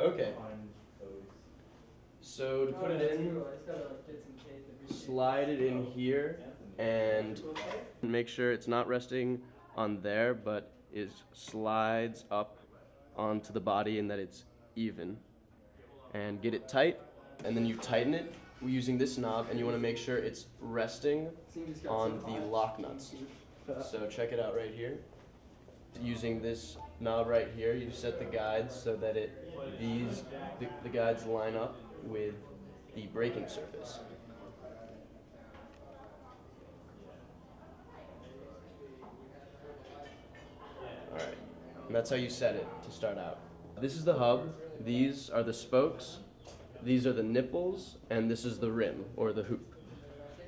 Okay. So to put it in, slide it in here and make sure it's not resting on there, but it slides up onto the body and that it's even. And get it tight, and then you tighten it using this knob, and you want to make sure it's resting on the lock nuts. So check it out right here. Using this knob right here, you set the guides so that the guides line up with the braking surface. Alright, and that's how you set it to start out. This is the hub, these are the spokes, these are the nipples, and this is the rim, or the hoop.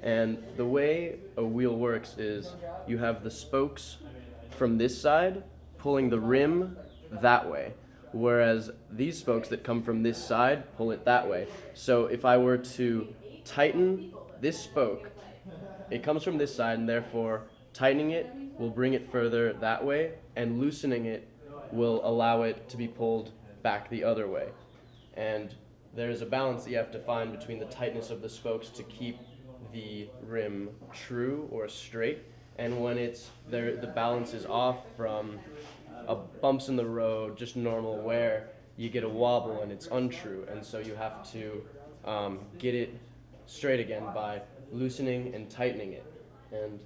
And the way a wheel works is you have the spokes from this side pulling the rim that way, whereas these spokes that come from this side pull it that way. So if I were to tighten this spoke, it comes from this side, and therefore tightening it will bring it further that way, and loosening it will allow it to be pulled back the other way. And there's a balance that you have to find between the tightness of the spokes to keep the rim true or straight, and when it's there, the balance is off from bumps in the road, just normal wear, you get a wobble and it's untrue, and so you have to get it straight again by loosening and tightening it. And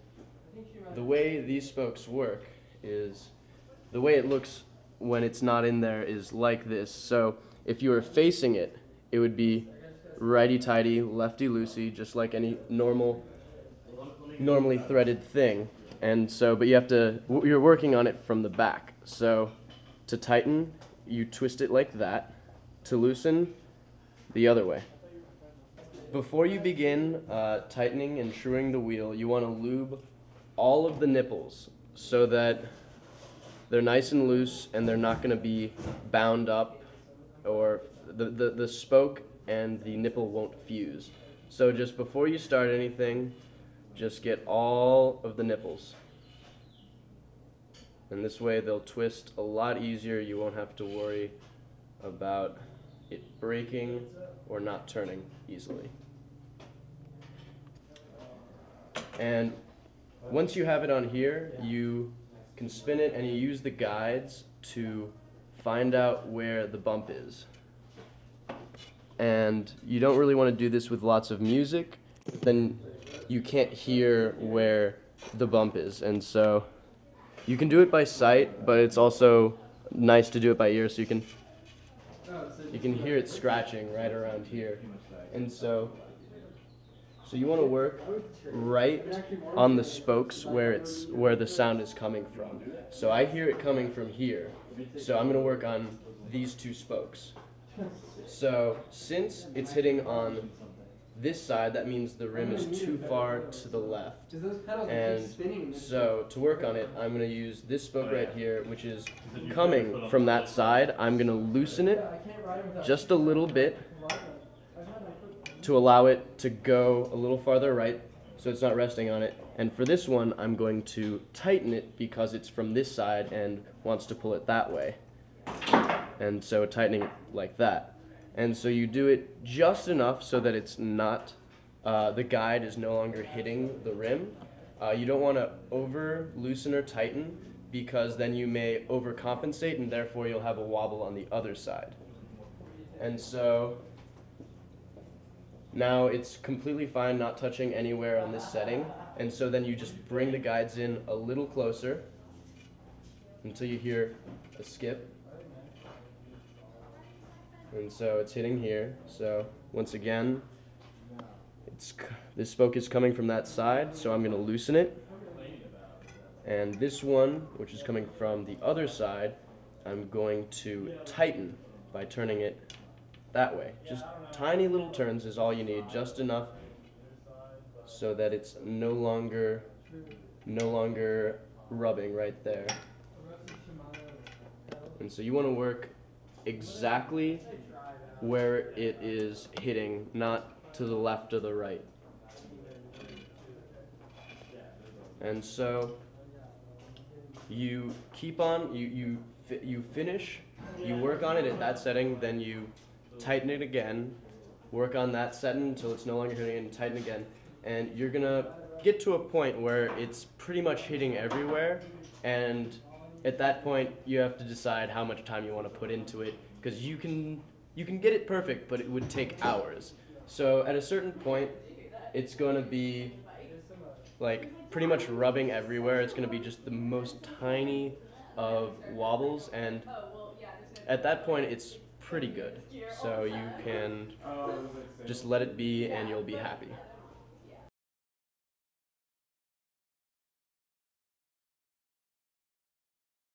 the way these spokes work is, the way it looks when it's not in there is like this. So if you were facing it, it would be righty-tighty, lefty-loosey, just like any normally threaded thing. And so, but you're working on it from the back. So to tighten, you twist it like that. To loosen, the other way. Before you begin tightening and truing the wheel, you want to lube all of the nipples so that they're nice and loose and they're not going to be bound up, or the spoke and the nipple won't fuse. So just before you start anything, just get all of the nipples. And this way they'll twist a lot easier. You won't have to worry about it breaking or not turning easily. And once you have it on here, you can spin it and you use the guides to find out where the bump is. And you don't really want to do this with lots of music, then you can't hear where the bump is. And so you can do it by sight, but it's also nice to do it by ear, so you can hear it scratching right around here. And so you want to work right on the spokes where the sound is coming from. So I hear it coming from here. So I'm going to work on these two spokes. So since it's hitting on this side, that means the rim is too far to the left. And so to work on it, I'm going to use this spoke right here, which is coming from that side. I'm going to loosen it just a little bit to allow it to go a little farther right, so it's not resting on it. And for this one, I'm going to tighten it because it's from this side and wants to pull it that way. And so tightening it like that. And so you do it just enough so that it's not, the guide is no longer hitting the rim. You don't want to over loosen or tighten, because then you may overcompensate and therefore you'll have a wobble on the other side. And so now it's completely fine not touching anywhere on this setting, and so then you just bring the guides in a little closer until you hear a skip. And so it's hitting here. So once again, this spoke is coming from that side, so I'm going to loosen it. And this one, which is coming from the other side, I'm going to tighten by turning it that way. Just tiny little turns is all you need, just enough so that it's no longer rubbing right there. And so you want to work exactly where it is hitting, not to the left or the right. And so you keep on, you finish You work on it at that setting, then you tighten it again, work on that setting until it's no longer hitting, and tighten again, and you're gonna get to a point where it's pretty much hitting everywhere, and at that point you have to decide how much time you want to put into it, because you can get it perfect, but it would take hours. So at a certain point, it's going to be like pretty much rubbing everywhere. It's going to be just the most tiny of wobbles, and at that point it's pretty good. So you can just let it be and you'll be happy.